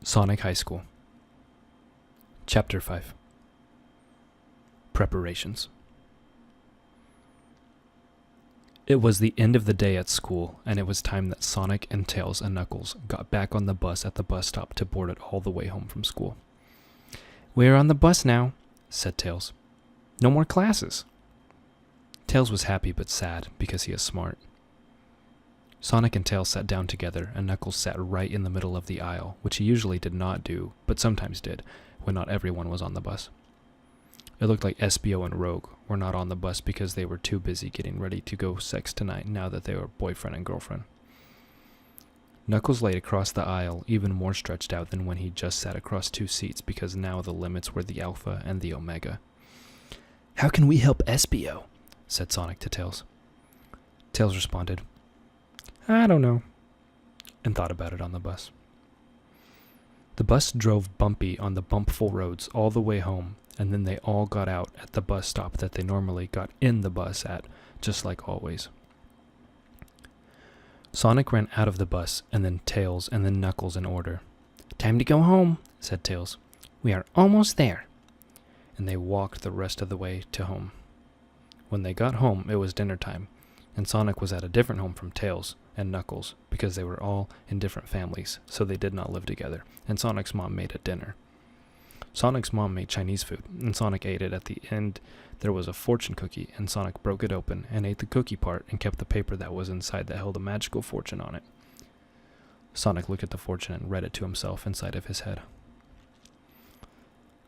Sonic High School. Chapter 5. Preparations. It was the end of the day at school, and it was time that Sonic and Tails and Knuckles got back on the bus at the bus stop to board it all the way home from school. "We're on the bus now," said Tails. "No more classes." Tails was happy but sad because he is smart. Sonic and Tails sat down together, and Knuckles sat right in the middle of the aisle, which he usually did not do, but sometimes did, when not everyone was on the bus. It looked like Espio and Rogue were not on the bus because they were too busy getting ready to go sex tonight now that they were boyfriend and girlfriend. Knuckles laid across the aisle, even more stretched out than when he just sat across two seats because now the limits were the Alpha and the Omega. "How can we help Espio?" said Sonic to Tails. Tails responded, "I don't know," and thought about it on the bus. The bus drove bumpy on the bumpful roads all the way home, and then they all got out at the bus stop that they normally got in the bus at, just like always. Sonic ran out of the bus, and then Tails, and then Knuckles in order. "Time to go home," said Tails. "We are almost there." And they walked the rest of the way to home. When they got home, it was dinner time, and Sonic was at a different home from Tails and Knuckles because they were all in different families, so they did not live together, and Sonic's mom made a dinner. Sonic's mom made Chinese food, and Sonic ate it. At the end, there was a fortune cookie, and Sonic broke it open and ate the cookie part and kept the paper that was inside that held a magical fortune on it. Sonic looked at the fortune and read it to himself inside of his head.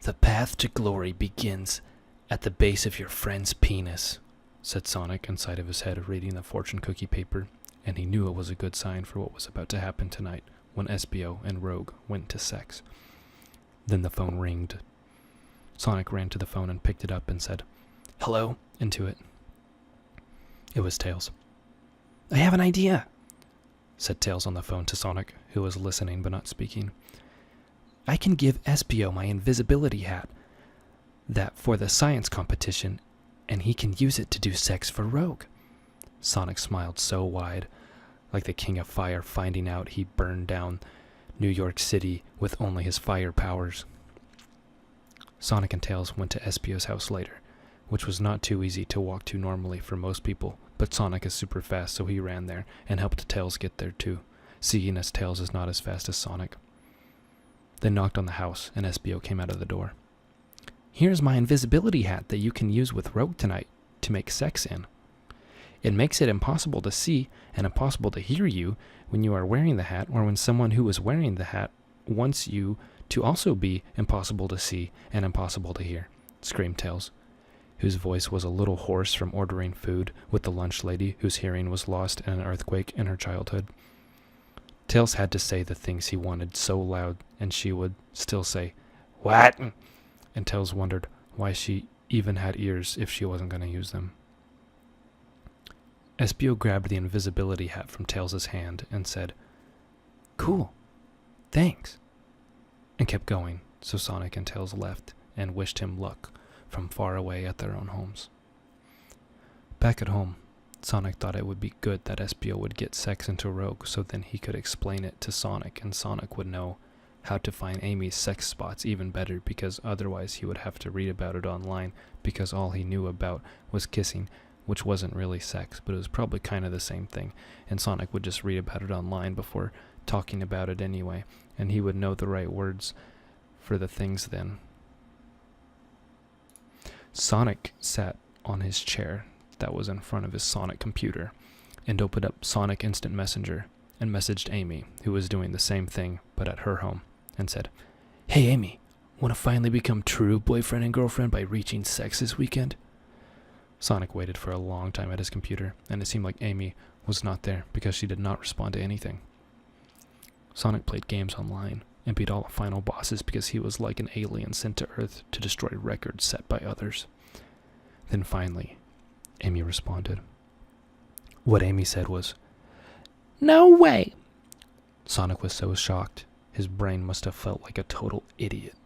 "The path to glory begins at the base of your friend's penis," said Sonic inside of his head, reading the fortune cookie paper, and he knew it was a good sign for what was about to happen tonight when Espio and Rogue went to sex. Then the phone ringed. Sonic ran to the phone and picked it up and said, "Hello," into it. It was Tails. "I have an idea," said Tails on the phone to Sonic, who was listening but not speaking. "I can give Espio my invisibility hat, that for the science competition, and he can use it to do sex for Rogue." Sonic smiled so wide, like the King of Fire finding out he burned down New York City with only his fire powers. Sonic and Tails went to Espio's house later, which was not too easy to walk to normally for most people, but Sonic is super fast, so he ran there and helped Tails get there too, seeing as Tails is not as fast as Sonic. They knocked on the house, and Espio came out of the door. "Here's my invisibility hat that you can use with Rogue tonight to make sex in. It makes it impossible to see and impossible to hear you when you are wearing the hat, or when someone who is wearing the hat wants you to also be impossible to see and impossible to hear," screamed Tails, whose voice was a little hoarse from ordering food with the lunch lady whose hearing was lost in an earthquake in her childhood. Tails had to say the things he wanted so loud, and she would still say, "What?" And Tails wondered why she even had ears if she wasn't going to use them. Espio grabbed the invisibility hat from Tails' hand and said, "Cool, thanks," and kept going, so Sonic and Tails left and wished him luck from far away at their own homes. Back at home, Sonic thought it would be good that Espio would get sex into Rogue so then he could explain it to Sonic, and Sonic would know how to find Amy's sex spots even better, because otherwise he would have to read about it online, because all he knew about was kissing, which wasn't really sex, but it was probably kind of the same thing, and Sonic would just read about it online before talking about it anyway, and he would know the right words for the things then. Sonic sat on his chair that was in front of his Sonic computer and opened up Sonic Instant Messenger and messaged Amy, who was doing the same thing but at her home, and said, "Hey Amy, want to finally become true boyfriend and girlfriend by reaching sex this weekend?" Sonic waited for a long time at his computer, and it seemed like Amy was not there because she did not respond to anything. Sonic played games online and beat all the final bosses because he was like an alien sent to Earth to destroy records set by others. Then finally, Amy responded. What Amy said was, "No way!" Sonic was so shocked, his brain must have felt like a total idiot.